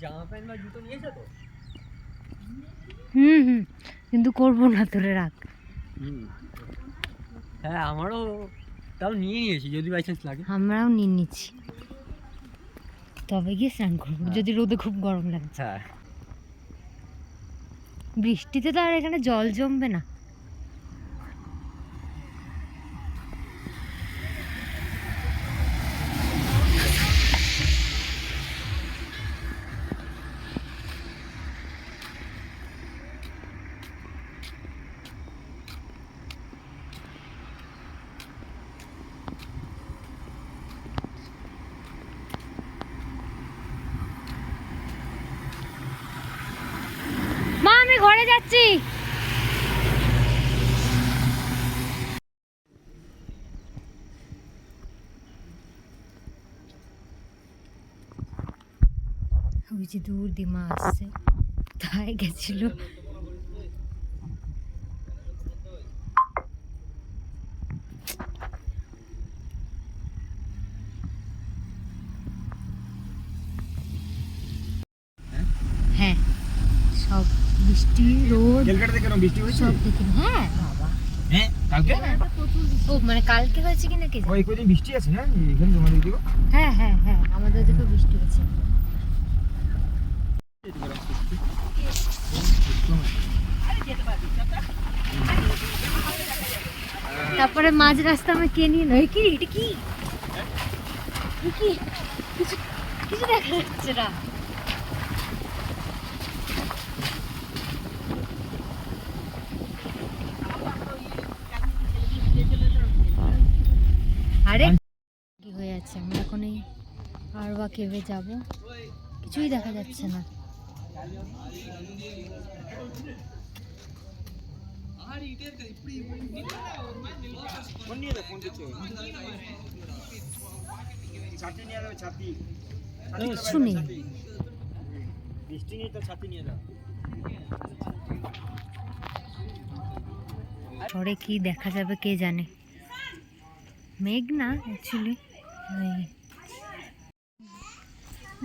জামা প্যান্ট বা জুতো নিয়েছো তো? কিন্তু করবো না, ধরে রাখ। হ্যাঁ আমারও তাও নিয়ে নিয়েছি, যদি বাই চান্স লাগে। আমরাও নিয়ে নিচ্ছি, তবে গিয়ে স্নান করবো যদি রোদে খুব গরম লাগছে। হ্যাঁ বৃষ্টিতে তো আর এখানে জল জমবে না। মা, আমি ঘরে যাচ্ছি। ওই যে দূর দিমা আসছে, তাই গেছিল। হ্যাঁ, সব বৃষ্টি রোদ সব দেখি। হ্যাঁ বাবা, হ্যাঁ কালকে ও মানে কালকে হয়েছে কিনা কে জানে। ওই কদিন বৃষ্টি আছে। হ্যাঁ এখানে তোমাদের দিকে। হ্যাঁ হ্যাঁ হ্যাঁ, আমাদের দিকে বৃষ্টি হয়েছে। তারপরে মাঝ রাস্তা আমি কে নিয়ে নয় কি, এটা কি কি কিছু কিছু দেখা যাচ্ছে না। আরে কি হয়ে আছে, আমরা এখন এই আরবা কেভে যাব, কিছুই দেখা যাচ্ছে না। কিছু নেই। পরে কি দেখা যাবে কে জানে। মেঘ না অ্যাকচুয়ালি,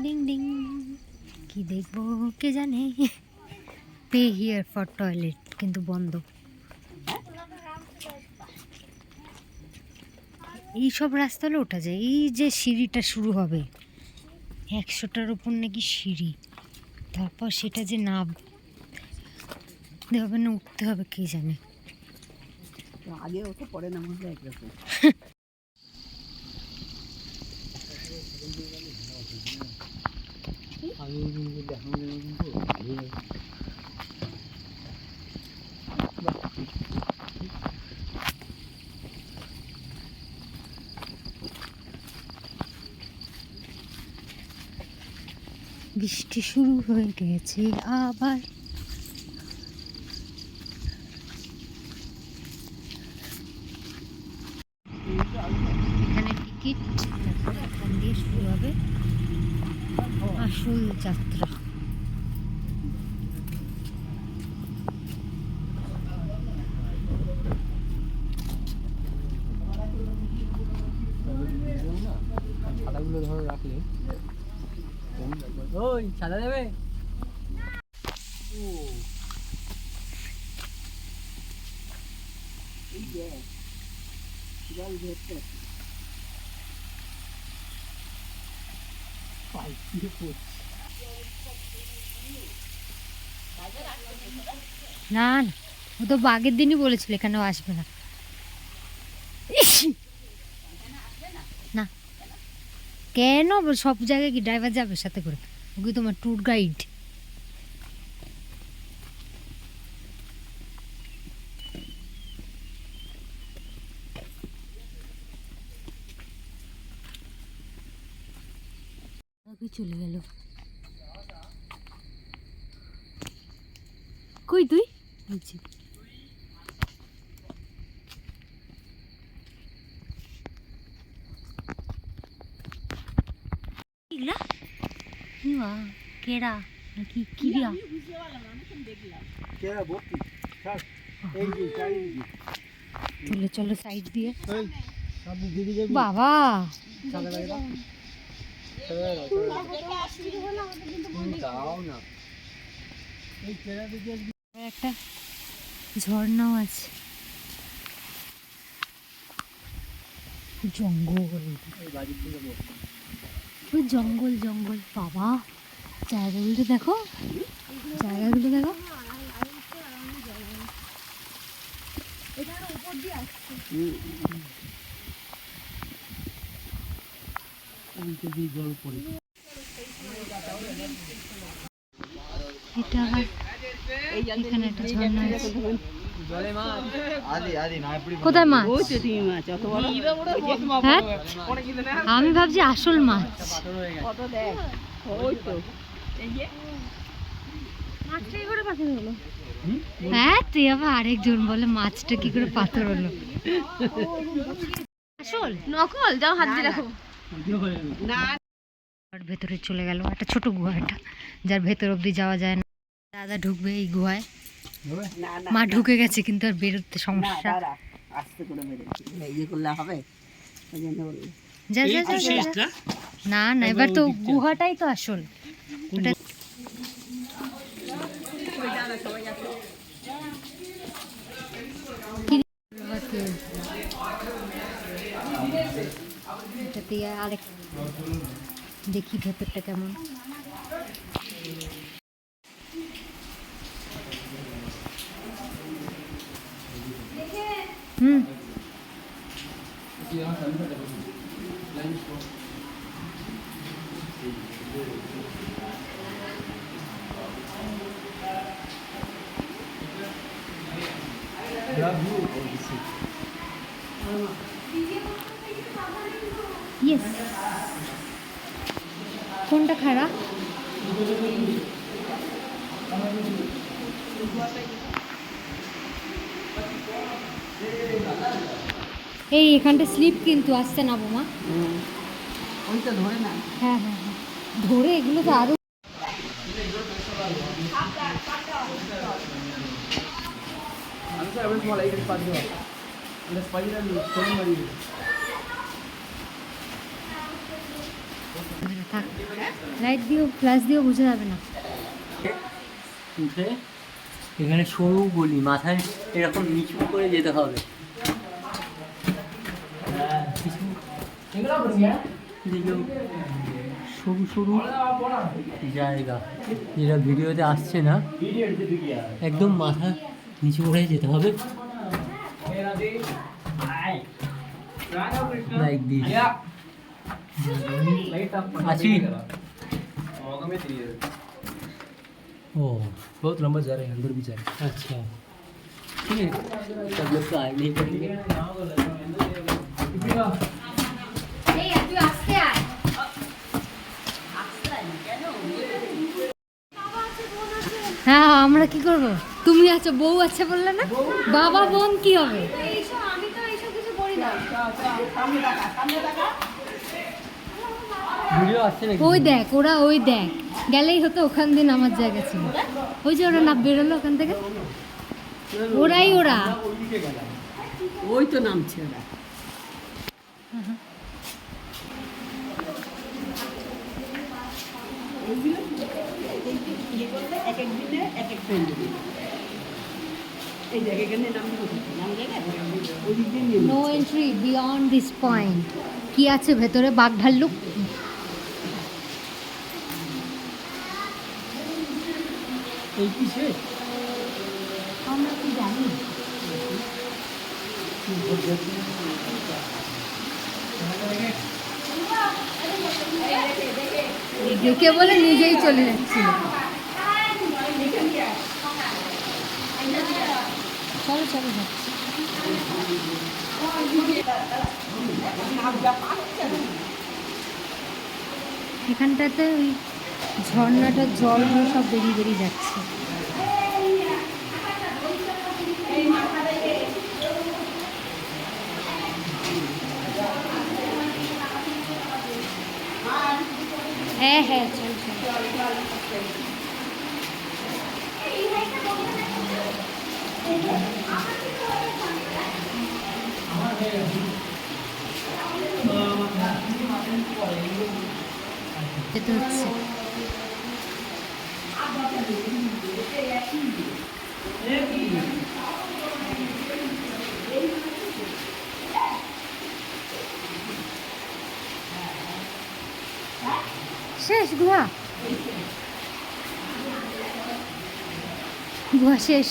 ডিং ডিং, কি দেখবো কে জানে। পে হিয়ার ফর টয়লেট, কিন্তু বন্ধ। এই সব রাস্তা হলে ওঠা যায়। এই যে সিঁড়িটা শুরু হবে, 100টার উপর নাকি সিঁড়ি, তারপর সেটা যে নামতে হবে না উঠতে হবে কে জানে। আগে ওঠে পরে নামতে একরকম। বৃষ্টি শুরু হয়ে গেছে আবার। এখানে টিকিট, তারপরে এখান দিয়ে শুরু হবে আসল যাত্রা। ছাতাগুলো ধরো রাখলে। ওই ছাতা দেবে। না না, ও তো আগের দিনই বলেছিল এখানেও আসবে না। না কেন, সব জায়গায় কি ড্রাইভার যাবে সাথে করে? ওকে তোমার ট্যুর গাইড। চলে গেল। কই তুই? বলছি কেডা নাকি কিরিয়া? চলো চলো সাইড দিয়ে। এই আপনি দিদি যাবি বাবা সাদা লাগে দাও দাও না এই চেরা দিদি একটা ঝর্ণাও আছে, জঙ্গল, এই বাড়ি থেকে বল ওই জঙ্গল জঙ্গল। বাবা জায়গাগুলো দেখো, জায়গাগুলো দেখো। উল্টে দিয়ে জল পড়ে এটা আবার এখানে একটা ঝর্ণা আছে। জলে মাছ কোথায় মাছ? ওই তো তিমি মাছ অত বড় হ্যাঁ আমি ভাবছি আসল মাছ। পাথর হয়ে গেছে কত দেখ ওই তো হ্যাঁ তুই আবার আরেকজন বলে মাছটা কি করে পাথর হলো। আসল নকল যাও হাত দিয়ে রাখো। ভিডিও করে নেবে না আর ভেতরে চলে গেল, একটা ছোট গুহা, এটা যার ভেতর অব্দি যাওয়া যায় না। দাদা ঢুকবে এই গুহায়, না না মা ঢুকে গেছে কিন্তু আর বেরোতে না সমস্যা। দাঁড়া আস্তে করে বেরোচ্ছি ইয়ে করলে হবে ওই জন্য বললাম যা যা যা যা, যা। না না এবার তো গুহাটাই তো আসল। ওটা এটাতে আরেক দেখি ভেতরটা কেমন। হুম ইয়েস। কোনটা খারাপ? এই এখানটা স্লিপ কিন্তু আসছে না বোমা। ওইটা ধরে না হ্যাঁ হ্যাঁ হ্যাঁ ধরে এগুলো তো আরো থাক, লাইট দিও ফ্ল্যাশ দিও বোঝা যাবে না। উঠে এখানে সরু গলি, মাথায় এরকম নিচু করে যেতে হবে। দিকেও সরু সরু জায়গা, যেটা ভিডিওতে আসছে না, একদম মাথা নিচু করে যেতে হবে। লাইক দিস আছি। ओ बहुत लंबा जा रहे हैं, अंदर भी जा रहे हैं। अच्छा ठीक है, सब लोग तो आए नहीं करेंगे। হ্যাঁ আমরা কি করব? তুমি আছো, বউ আছে বললে না, বাবা বোন কি হবে? আমি তো এইসব কিছু করি না। ভিডিও আসছে নাকি? ওই দেখ ওরা, ওই দেখ গেলেই হতো, ওখান দিয়ে নামার জায়গা ছিল। ওই যে ওরা না বেরোলো ওখান থেকে, ওরাই ওরা। ওই তো নামছে ওরা এইগুলো ইয়ে করলে এক এক দিনে এক এক ট্রেন দেবে এই জায়গা এখানে নাম জায়গা ওই দিক দিয়ে নিয়ে no entry beyond this point. কি আছে ভেতরে? বাঘ ভাল্লুক? এই কি শেষ? আমরা কি জানি? দেখে বলে নিজেই চলে যাচ্ছিল। চলো চলো যাচ্ছি। এখানটাতে ওই ঝর্ণাটার জলগুলো সব বেরিয়ে বেরিয়ে যাচ্ছে। হ্যাঁ হ্যাঁ চল চল। যেতে হচ্ছে। শেষ গুহা, গুহা শেষ।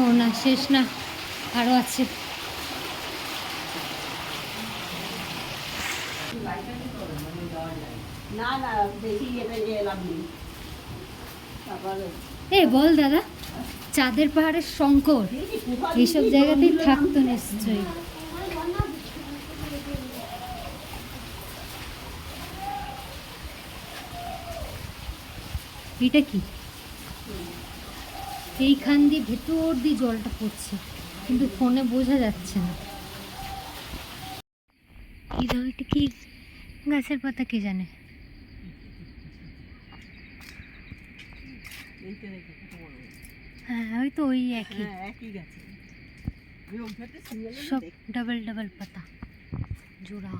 ও না, শেষ না, আরো আছে। না না দেখি এটা এলাম তারপরে এই বল দাদা, চাঁদের পাহাড়ের শঙ্কর এইসব জায়গাতেই থাকতো নিশ্চয়ই। এটা কি? এইখান দিয়ে ভেতর দিয়ে জলটা পড়ছে, কিন্তু ফোনে বোঝা যাচ্ছে না। কি দাও, এটা কি গাছের পাতা কে জানে? এইটা দেখো কত বড় বড়। হ্যাঁ, ওই তো ওই একই, হ্যাঁ একই গাছে ওই ওইটাতে সিঙ্গেল সব ডাবল ডাবল পাতা জোড়া।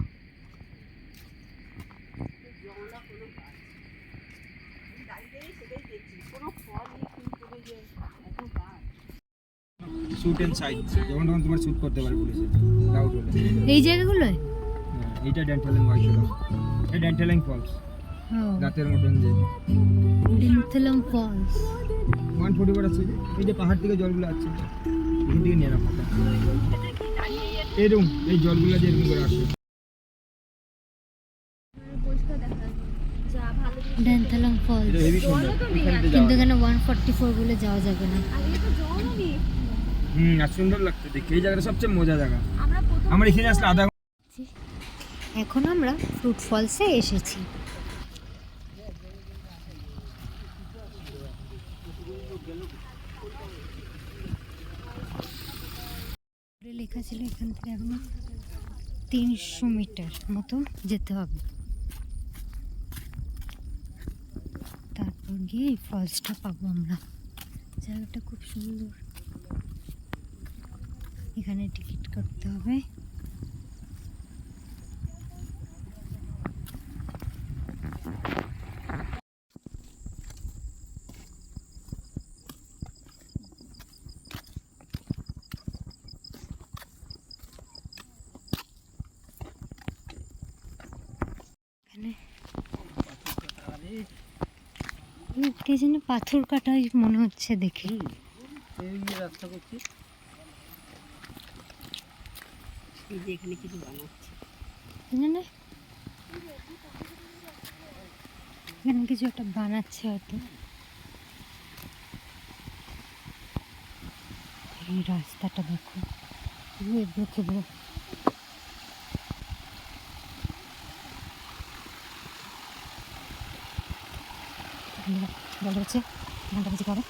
শুট এন্ড সাইড, যখন তখন তোমার শুট করতে পারে পুলিশে ডাউট হলে। এই জায়গাগুলোয় হ্যাঁ, এইটা ডেন্টালিং হয়েছিল, এই ডেন্টালিং ফলস রাতের মতন যে ডেন্টালম ফলস। 140 বার আছে, এই যে পাহাড় থেকে জলগুলো আসছে এখান থেকে নিয়ে রাখা এরকম, এই জলগুলো যে এরকম করে আসছে। ডেন্টালম ফলস, এটা হেভি সুন্দর, এখানে কিন্তু যাওয়া এখানে 144 বলে যাওয়া যাবে না। আর সুন্দর লাগছে দেখতে। এই জায়গাটা সবচেয়ে মজা জায়গা, আমরা এখানে আসলে আধা এখন আমরা ফ্রুট ফলসে এসেছি। লেখা ছিল এখান থেকে এখনো 300 মিটার মতো যেতে হবে, তারপর গিয়ে এই ফলসটা পাবো আমরা। জায়গাটা খুব সুন্দর, এখানে টিকিট করতে হবে। এখানে কে যেন পাথর কাটা মনে হচ্ছে দেখে। এই যে রাস্তা করছি, এই যে এখানে কিছু বানাচ্ছে না, এখানে কিছু একটা বানাচ্ছে হয়তো। এই রাস্তাটা দেখো, এবড়ো খেবড়ো। বলে হচ্ছে ঘন্টা বেশি করে।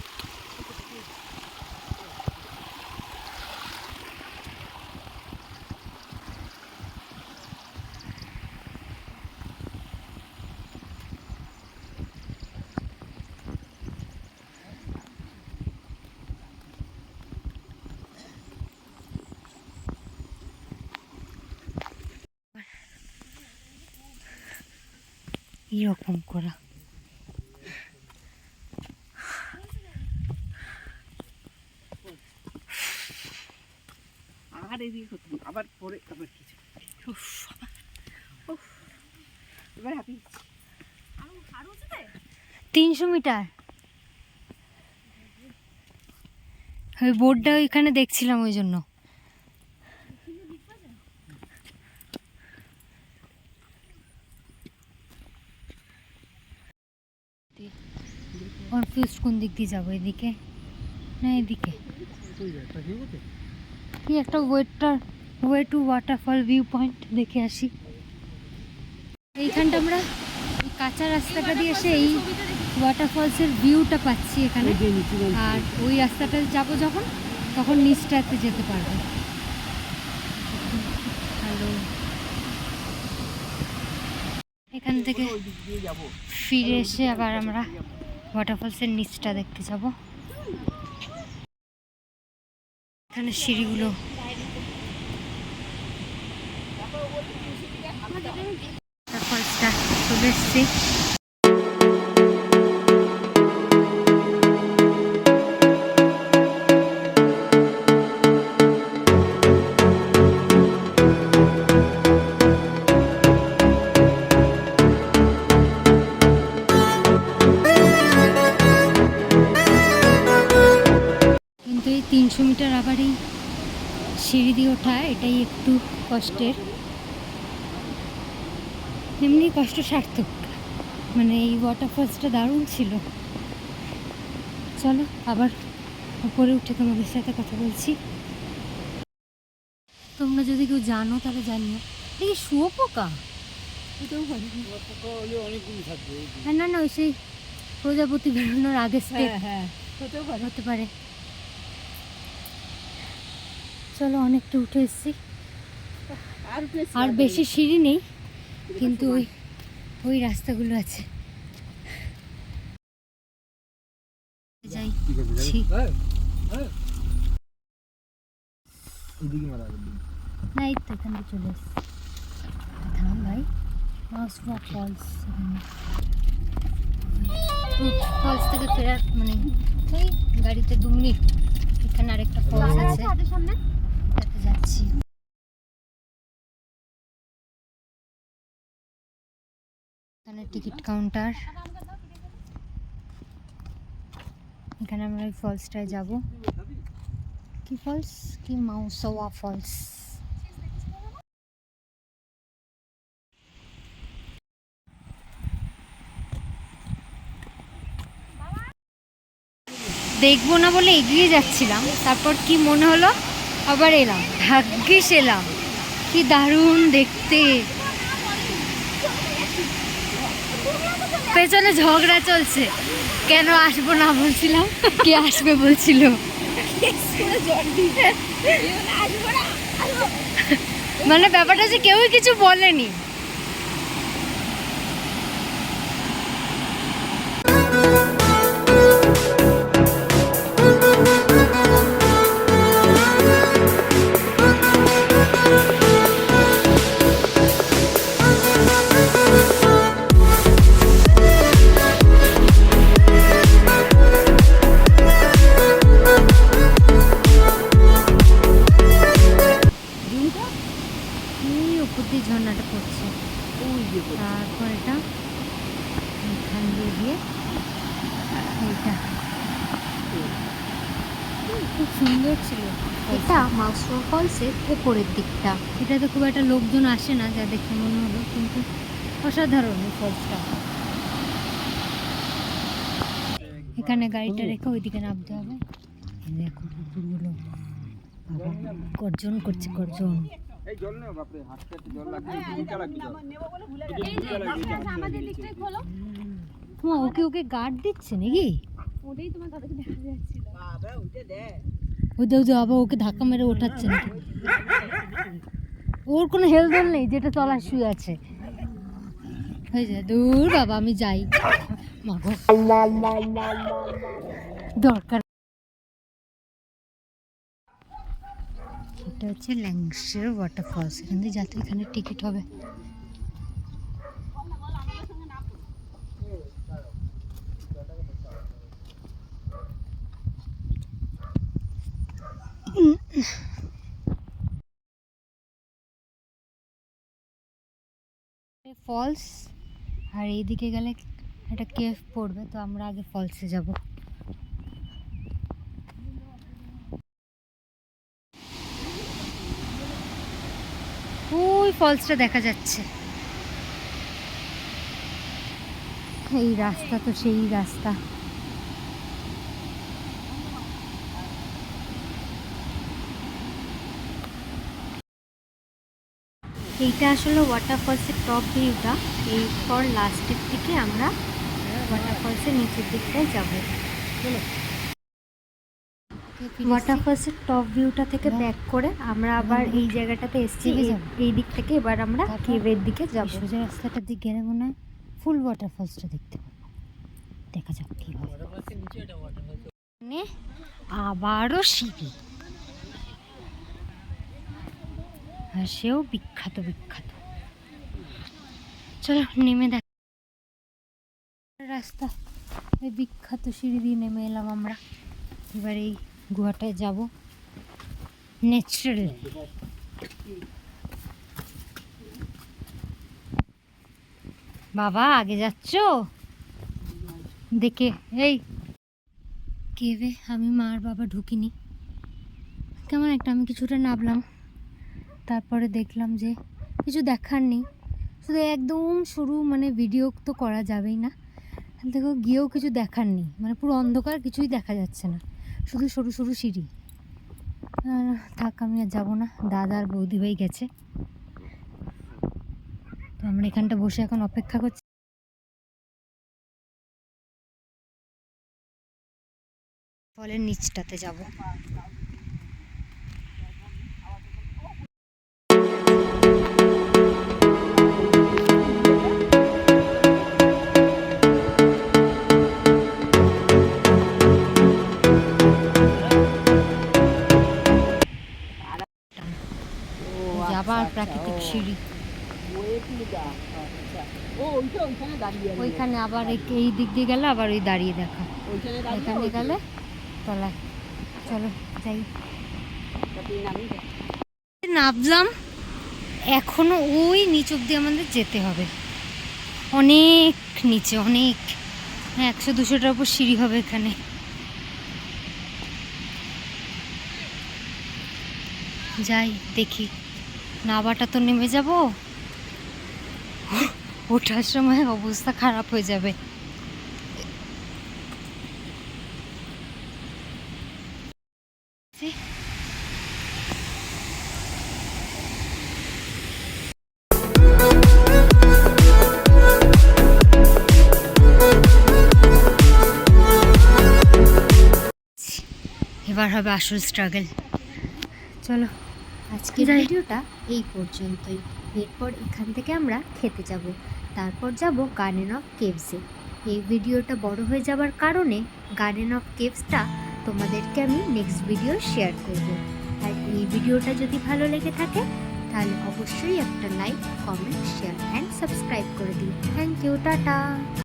এরকম করা আর এদিকে করতাম, আবার পরে আবার কিছু এবার হাঁপি 300 মিটার। ওই বোর্ডটা ওইখানে দেখছিলাম, ওই জন্য। কনফিউজ, কোন দিক দিয়ে যাবো, এদিকে না এদিকে? কি একটা way to waterfall view point দেখে আসি। এইখানটা আমরা এই কাঁচা রাস্তাটা দিয়ে এসে এই ওয়াটারফলসের ভিউটা পাচ্ছি এখানে, আর ওই রাস্তাটা যাবো যখন, তখন নিচটাতে যেতে পারবো। হ্যালো, এখান থেকে ফিরে এসে আবার আমরা ওয়াটারফলসের নিচটা দেখতে যাব। এখানে সিঁড়িগুলো ফলসটা চলে এসছি। কিন্তু এই 300 মিটার আবার এই সিঁড়ি দিয়ে ওঠা এটাই একটু কষ্টের, এমনি কষ্ট সার্থক। মানে এই ওয়াটারফলসটা দারুণ ছিল। চলো আবার উপরে উঠে তোমাদের সাথে কথা বলছি। তোমরা যদি কেউ জানো তাহলে জানিও। দেখি শুয়োপোকা, হ্যাঁ না না ওই সেই প্রজাপতি বেরোনোর আগে স্টেপ হতে পারে। চলো অনেকটা উঠে এসেছি, আর বেশি সিঁড়ি নেই কিন্তু ওই ওই রাস্তাগুলো আছে। যাই না এই তো এখান থেকে চলে এসছি। থাম ভাই, মাউসওয়া ফলস। ফলস থেকে ফেরার মানে ওই গাড়িতে 2 মিনিট। এখানে আরেকটা ফলস আছে, সামনে তাতে যাচ্ছি। এখানে টিকিট কাউন্টার, এখানে আমরা ওই ফলসটায় যাব। কি ফলস? কি মাউসওয়া ফলস। দেখবো না বলে এগিয়ে যাচ্ছিলাম, তারপর কি মনে হলো আবার এলাম, ভাগ্যিস এলাম। কি দারুণ দেখতে। পেছনে ঝগড়া চলছে, কেন আসবো না বলছিলাম, কে আসবে বলছিল। মানে ব্যাপারটা যে কেউই কিছু বলেনি। ঝর্ণাটা পড়ছে, তারপর এটা এখান দিয়ে গিয়ে এইটা খুব সুন্দর ছিল। এটা মাউসওয়া ফলসের উপরের দিকটা। এটাতে খুব একটা লোকজন আসে না যা দেখে মনে হলো, কিন্তু অসাধারণ এই ফলসটা। এখানে গাড়িটা রেখে ওইদিকে নামতে হবে। দেখো কুকুরগুলো গর্জন করছে, গর্জন। এই জল নেও বাপরে, হাতটা একটু জল লাগবে, দুটা লাগবে জল। আমাদের দিকটাই খোলো। হ্যাঁ ওকে ওকে গার্ড দিচ্ছে নাকি? ওটাই তোমার দাদাকে দেখা যাচ্ছিল। বাবা উঠে দে। ওই যে আবার ওকে ধাক্কা মেরে ওঠাচ্ছে নাকি? ওর কোনো হেলদোল নেই, যেটা তলায় শুয়ে আছে। হয়ে যায় দূর বাবা, আমি যাই। মাগো দরকার। এটা হচ্ছে ল্যাংশের ওয়াটারফলস। এখান থেকে যাতে এখানে টিকিট হবে। ফলস, আর এইদিকে গেলে একটা কেভ পড়বে, তো আমরা আগে ফলসে যাব। ওই ফলসটা দেখা যাচ্ছে। এই রাস্তা তো সেই রাস্তা। এইটা আসলে ওয়াটারফলসের টপ ভিউটা। এরপর লাস্টের দিকে আমরা ওয়াটারফলসের নিচের দিকটায় যাব। ওয়াটারফলসের টপ ভিউটা থেকে ব্যাক করে আমরা আবার এই জায়গাটাতে এসেছি। এই দিক থেকে এবার আমরা কেভের দিকে যাব। সোজা রাস্তাটার দিকে গেলে মনে হয় ফুল ওয়াটারফলসটা দেখতে পাবো। দেখা যাক কি হয়। মানে আবারও সিঁড়ি, আর সেও বিখ্যাত বিখ্যাত। চলো নেমে দেখ রাস্তা, এই বিখ্যাত সিঁড়ি দিয়ে নেমে এলাম আমরা। এবার এই গুহাটায় যাব, ন্যাচারাল। বাবা আগে যাচ্ছ দেখে। এই কেভে আমি মা আর বাবা ঢুকিনি, কেমন একটা আমি কিছুটা নামলাম, তারপরে দেখলাম যে কিছু দেখার নেই, শুধু একদম সরু, মানে ভিডিও তো করা যাবেই না, দেখো গিয়েও কিছু দেখার নেই, মানে পুরো অন্ধকার, কিছুই দেখা যাচ্ছে না, শুধু সরু সরু সিঁড়ি। থাক আমি আর যাবো না, দাদা আর বৌদি ভাই গেছে, তো আমরা এখানটা বসে এখন অপেক্ষা করছি। ফলের নিচটাতে যাব। আবার প্রাকৃতিক সিঁড়ি, ওইখানে আবার এই দিক দিয়ে গেলে আবার ওই দাঁড়িয়ে দেখা, এখানে গেলে তলায়। চলো যাই, নামলাম, এখনো ওই নিচ অব্দি আমাদের যেতে হবে, অনেক নিচে, অনেক 100-200টার উপর সিঁড়ি হবে এখানে। যাই দেখি, নাবাটা তো নেমে যাব, ওঠার সময় অবস্থা খারাপ হয়ে যাবে। এবার হবে আসল স্ট্রাগল। চলো আজকের ভিডিওটা এই পর্যন্তই, এরপর এখান থেকে আমরা খেতে যাব, তারপর যাব গার্ডেন অফ কেভসে। এই ভিডিওটা বড় হয়ে যাবার কারণে গার্ডেন অফ কেভসটা তোমাদেরকে আমি নেক্সট ভিডিও শেয়ার করব। আর এই ভিডিওটা যদি ভালো লেগে থাকে তাহলে অবশ্যই একটা like, comment, share and subscribe করে দিও। Thank you, tata.